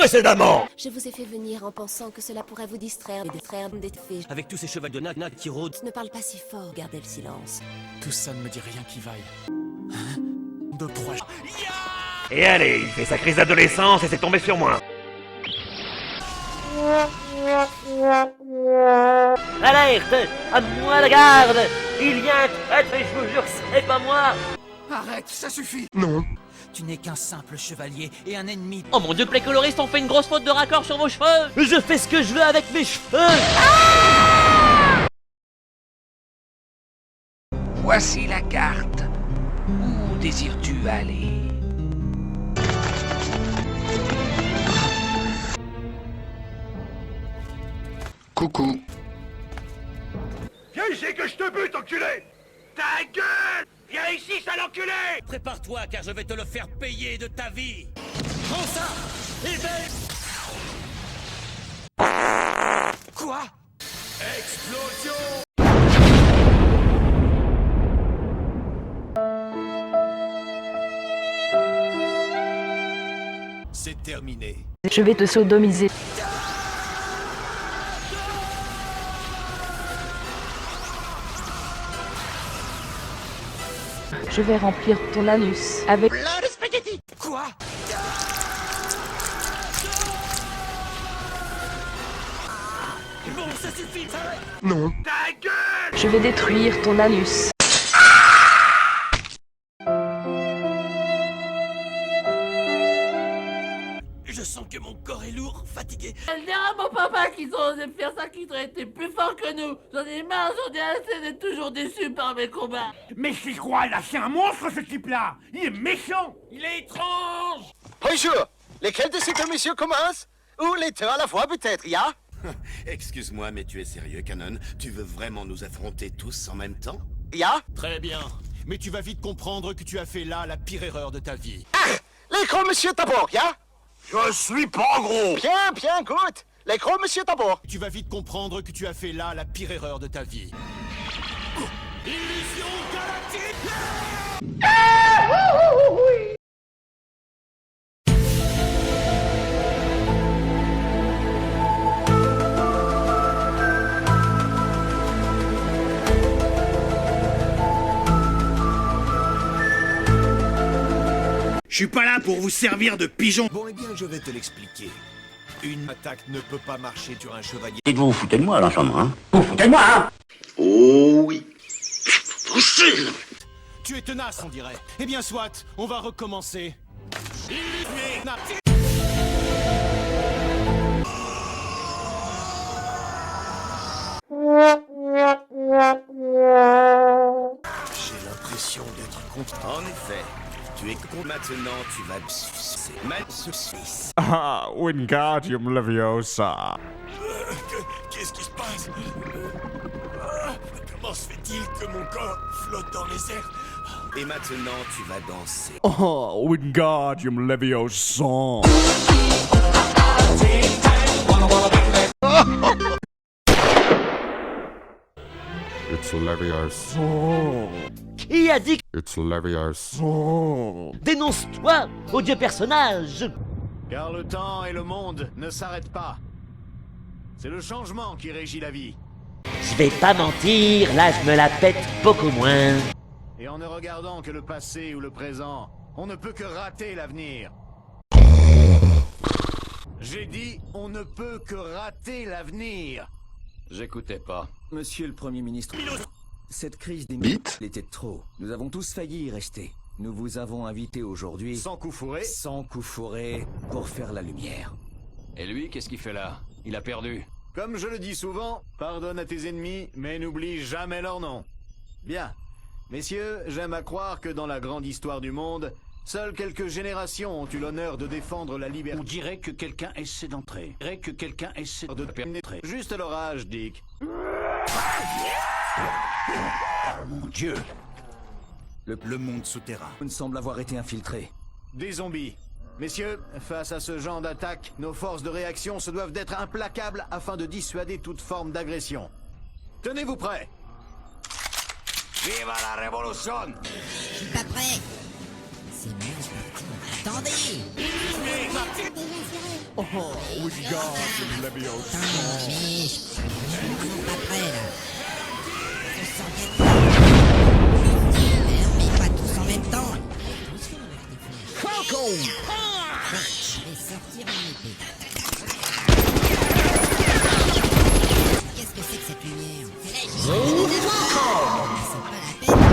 précédemment. Je vous ai fait venir en pensant que cela pourrait vous distraire et distraire des faits. Avec tous ces chevaux de Nak qui rôdent. Ne parle pas si fort, gardez le silence. Tout ça ne me dit rien qui vaille. Hein? 2, 3... Et allez, il fait sa crise d'adolescence et c'est tombé sur moi. Alerte! À moi la garde! Il y a un traître et je vous jure, c'est pas moi! Arrête, ça suffit. Non. Tu n'es qu'un simple chevalier et un ennemi. Oh mon dieu, Play coloriste, on fait une grosse faute de raccord sur vos cheveux! Je fais ce que je veux avec mes cheveux! Voici la carte. Où désires-tu aller? Coucou. Viens ici que je te bute, enculé. Ta gueule. Viens ici, sale enculé. Prépare-toi car je vais te le faire payer de ta vie! Prends ça! Et belle! Quoi? Explosion. C'est terminé. Je vais te sodomiser. Je vais remplir ton anus avec... Quoi? Bon, ça suffit! Non. Ta gueule. Je vais détruire ton anus. Je sens que mon corps est lourd, fatigué. Elle dira à mon papa qu'ils ont osé faire ça, qu'ils auraient été plus forts que nous. J'en ai marre, j'en ai assez d'être toujours déçu par mes combats. Mais c'est quoi là? C'est un monstre ce type-là. Il est méchant. Il est étrange! Bonjour. Lesquels de ces deux messieurs commencent? Ou les deux à la fois peut-être, ya? Excuse-moi, mais tu es sérieux, Canon? Tu veux vraiment nous affronter tous en même temps? Ya? Très bien. Mais tu vas vite comprendre que tu as fait là la pire erreur de ta vie. Ah! Les gros monsieur d'abord, ya? Je suis pas gros. Bien, bien, good. Les gros monsieur d'abord. Tu vas vite comprendre que tu as fait là la pire erreur de ta vie. Illusion galactique! Je suis pas là pour vous servir de pigeon. Bon, eh bien, je vais te l'expliquer. Une attaque ne peut pas marcher sur un chevalier. Dites-vous, vous foutez de moi, là, sûrement, hein? Vous foutez de moi, hein? Oh oui. Tu es tenace, on dirait. Eh bien, soit, on va recommencer. J'ai l'impression d'être contre. En effet. Tu es con maintenant, tu vas... C'est mal ce Suisse. Ah, Wingardium Leviosa. Qu'est-ce qui se passe? Comment se fait-il que mon corps flotte dans les airs? Et maintenant, tu vas danser. Oh, Wingardium Leviosa. It's Leviosa. Qui a dit que... It's Leviosa. Dénonce-toi, odieux personnage! Car le temps et le monde ne s'arrêtent pas. C'est le changement qui régit la vie. Je vais pas mentir, là je me la pète beaucoup moins. Et en ne regardant que le passé ou le présent, on ne peut que rater l'avenir. J'ai dit, on ne peut que rater l'avenir. J'écoutais pas. Monsieur le Premier ministre, cette crise des Vite. était trop. Nous avons tous failli y rester. Nous vous avons invité aujourd'hui, Sans coup fourré. sans coup fourré, pour faire la lumière. Et lui, qu'est-ce qu'il fait là? Il a perdu. Comme je le dis souvent, pardonne à tes ennemis, mais n'oublie jamais leur nom. Bien. Messieurs, j'aime à croire que dans la grande histoire du monde, seules quelques générations ont eu l'honneur de défendre la liberté. On dirait que quelqu'un essaie d'entrer. On dirait que quelqu'un essaie De pénétrer. Juste l'orage, Dick. Mon Dieu! Le monde souterrain. On semble avoir été infiltré. Des zombies. Messieurs, face à ce genre d'attaque, nos forces de réaction se doivent d'être implacables afin de dissuader toute forme d'agression. Tenez-vous prêts. Viva la révolution! Je suis pas prêt. C'est mieux, attendez. Oh, Wingardium Leviosa. Pas prêt là. On s'en mais pas tous en même temps. Falcon Punch. Je vais sortir mon épée. Qu'est-ce que c'est que cette lumière? C'est pas la peine.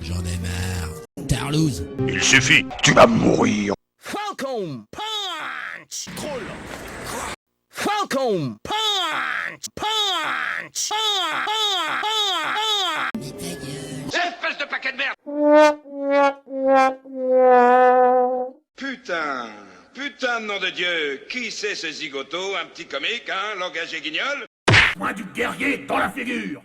J'en ai marre. Tarlouse. Il suffit, tu vas mourir. Falcon Punch. Troll. Falcon Punch. Punch. Espèce de paquet de merde. Putain de nom de Dieu, qui c'est ce zigoto, un petit comique, hein, langage et guignol? Moins du guerrier dans la figure.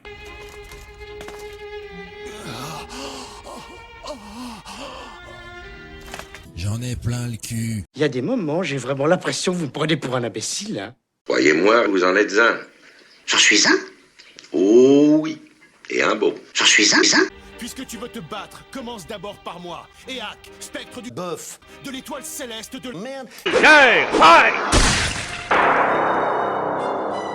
J'en ai plein le cul. Il y a des moments, j'ai vraiment l'impression que vous me prenez pour un imbécile, hein. Croyez-moi, vous en êtes un. J'en suis un. Oh oui, et un beau. J'en suis un. Puisque tu veux te battre, commence d'abord par moi. Éac, spectre du bœuf, de l'étoile céleste de merde.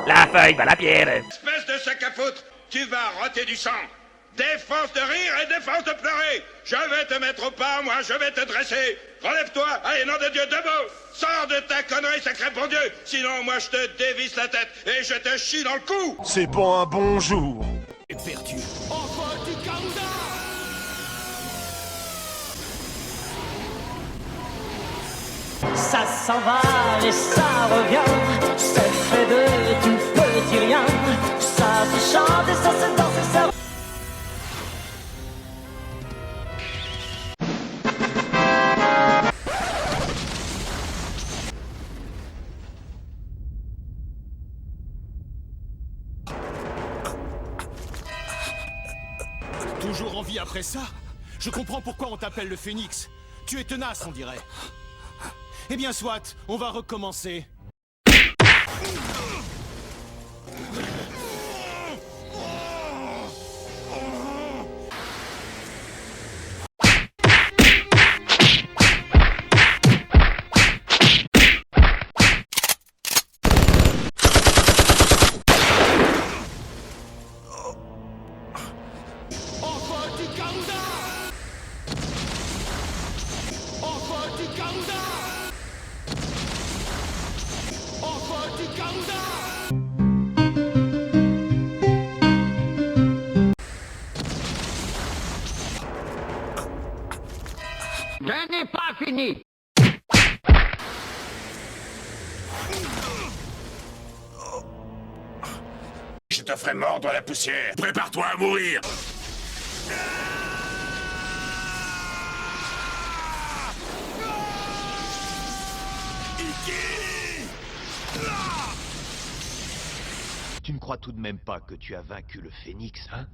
La feuille va la pierre. Espèce de sac à foutre, tu vas roter du sang. Défense de rire et défense de pleurer. Je vais te mettre au pas, moi, je vais te dresser. Relève-toi, allez, nom de Dieu, debout. Sors de ta connerie, sacré bon Dieu. Sinon, moi, je te dévisse la tête et je te chie dans le cou. C'est pas un bon jour. Perdu. Enfin, du Garuda. Ça s'en va et ça revient. C'est fait de tout petit rien. Ça se chante et ça se danse et ça... Toujours en vie après ça? Je comprends pourquoi on t'appelle le Phénix. Tu es tenace, on dirait. Eh bien, soit, on va recommencer. Je n'ai pas fini. Je te ferai mordre la poussière. Prépare-toi à mourir. Tu ne crois tout de même pas que tu as vaincu le Phénix, hein?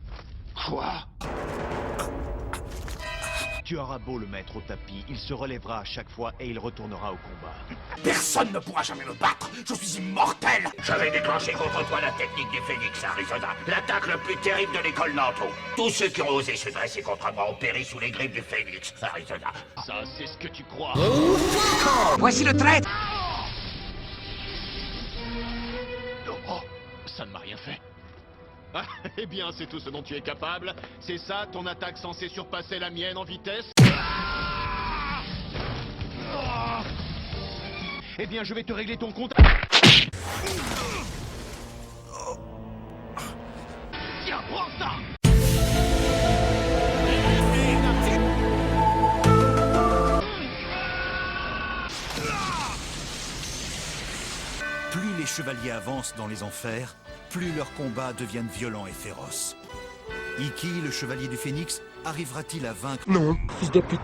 Quoi? Tu auras beau le mettre au tapis, il se relèvera à chaque fois et il retournera au combat. Personne ne pourra jamais me battre. Je suis immortel. Je vais déclencher contre toi la technique du Phénix, Arizona. L'attaque le plus terrible de l'école Nanto. Tous ceux qui ont osé se dresser contre moi ont péri sous les griffes du Phénix, Arizona. Ça, c'est ce que tu crois. Voici le traître. Oh, ça ne m'a rien fait. Ah, eh bien, c'est tout ce dont tu es capable. C'est ça, ton attaque censée surpasser la mienne en vitesse. Eh bien, je vais te régler ton compte. Tiens, prends ça. Plus les chevaliers avancent dans les enfers, plus leurs combats deviennent violents et féroces. Iki, le chevalier du Phénix, arrivera-t-il à vaincre? Non, fils de pute.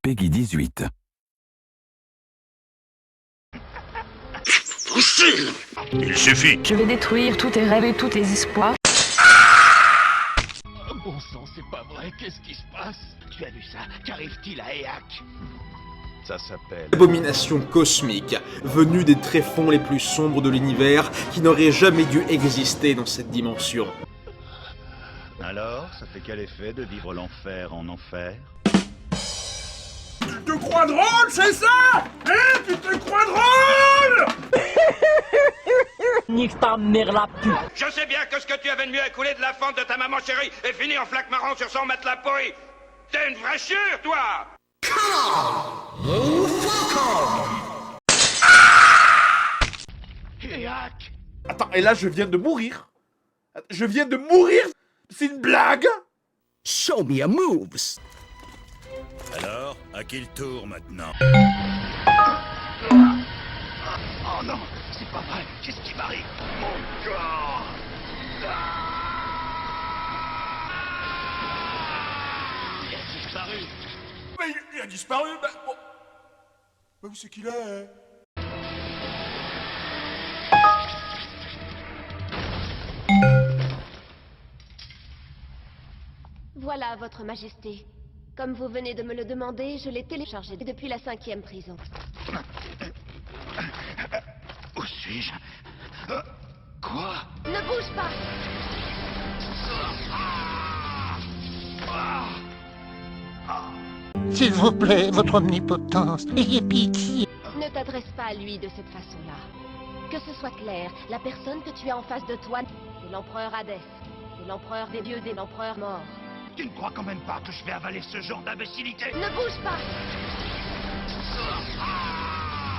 Peggy 18. Il suffit. Je vais détruire tous tes rêves et tous tes espoirs. Bon sang, c'est pas vrai, qu'est-ce qui se passe? Tu as vu ça? Qu'arrive-t-il à Éac? Ça s'appelle... Abomination cosmique, venue des tréfonds les plus sombres de l'univers, qui n'aurait jamais dû exister dans cette dimension. Alors, ça fait quel effet de vivre l'enfer en enfer? Tu te crois drôle, c'est ça? Hein? Tu te crois drôle? Nique ta mère la pute. Je sais bien que ce que tu avais de mieux à couler de la fente de ta maman chérie et finir en flaque marron sur son matelas pourri. T'es une vraie chure, toi! Attends, et là je viens de mourir. Je viens de mourir. C'est une blague? Show me your moves. Alors, à qui le tour maintenant? Oh non, c'est pas vrai. Qu'est-ce qui m'arrive? Mon corps! Il a disparu. Mais il a disparu, bah bon. Mais où c'est qu'il est? Voilà, Votre Majesté. Comme vous venez de me le demander, je l'ai téléchargé depuis la 5e prison. Où suis-je? Quoi? Ne bouge pas! S'il vous plaît, votre omnipotence, ayez pitié. Ne t'adresse pas à lui de cette façon-là. Que ce soit clair, la personne que tu as en face de toi, c'est l'empereur Hadès. C'est l'empereur des dieux, des l'empereur mort. Tu ne crois quand même pas que je vais avaler ce genre d'imbécilité? Ne bouge pas!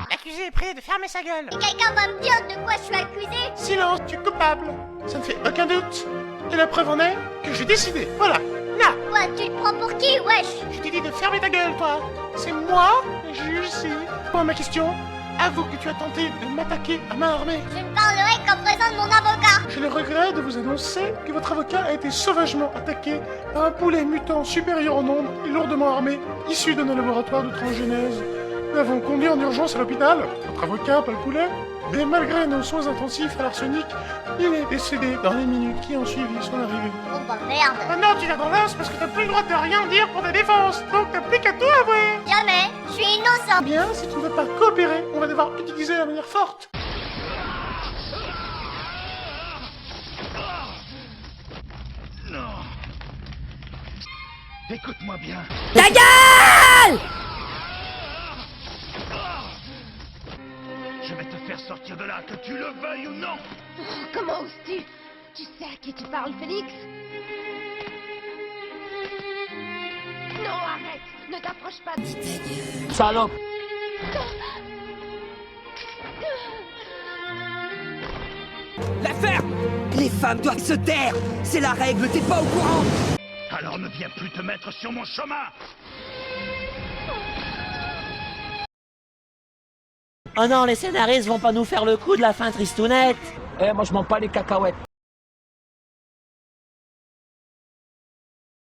L'accusé est prêt de fermer sa gueule. Quelqu'un va me dire de quoi je suis accusé? Silence, tu es coupable. Ça ne fait aucun doute. Et la preuve en est que j'ai décidé. Voilà. Là. Quoi, tu te prends pour qui, wesh? Je t'ai dit de fermer ta gueule, toi. C'est moi, le juge, ici. Moi, ma question. Avoue que tu as tenté de m'attaquer à main armée. Je ne parlerai qu'en présence de mon avocat. J'ai le regret de vous annoncer que votre avocat a été sauvagement attaqué par un poulet mutant supérieur en nombre et lourdement armé, issu de nos laboratoires de transgénèse. Nous l'avons conduit en urgence à l'hôpital, votre avocat, pas le poulet, mais malgré nos soins intensifs à l'arsenic, il est décédé dans les minutes qui ont suivi son arrivée. Oh bah merde. Maintenant tu vas dans l'as parce que t'as plus le droit de rien dire pour ta défense, donc t'as plus qu'à tout avouer. Jamais, je suis innocent. Bien, si tu ne veux pas coopérer, on va devoir utiliser la manière forte. Non. Écoute-moi bien. Ta gueule! Je vais te faire sortir de là, que tu le veuilles ou non. Comment oses-tu? Tu sais à qui tu parles, Félix? Non, arrête! Ne t'approche pas de... Salope! La ferme! Les femmes doivent se taire! C'est la règle, t'es pas au courant! Alors ne viens plus te mettre sur mon chemin. Oh non, les scénaristes vont pas nous faire le coup de la fin tristounette. Eh, moi je m'en bats les cacahuètes.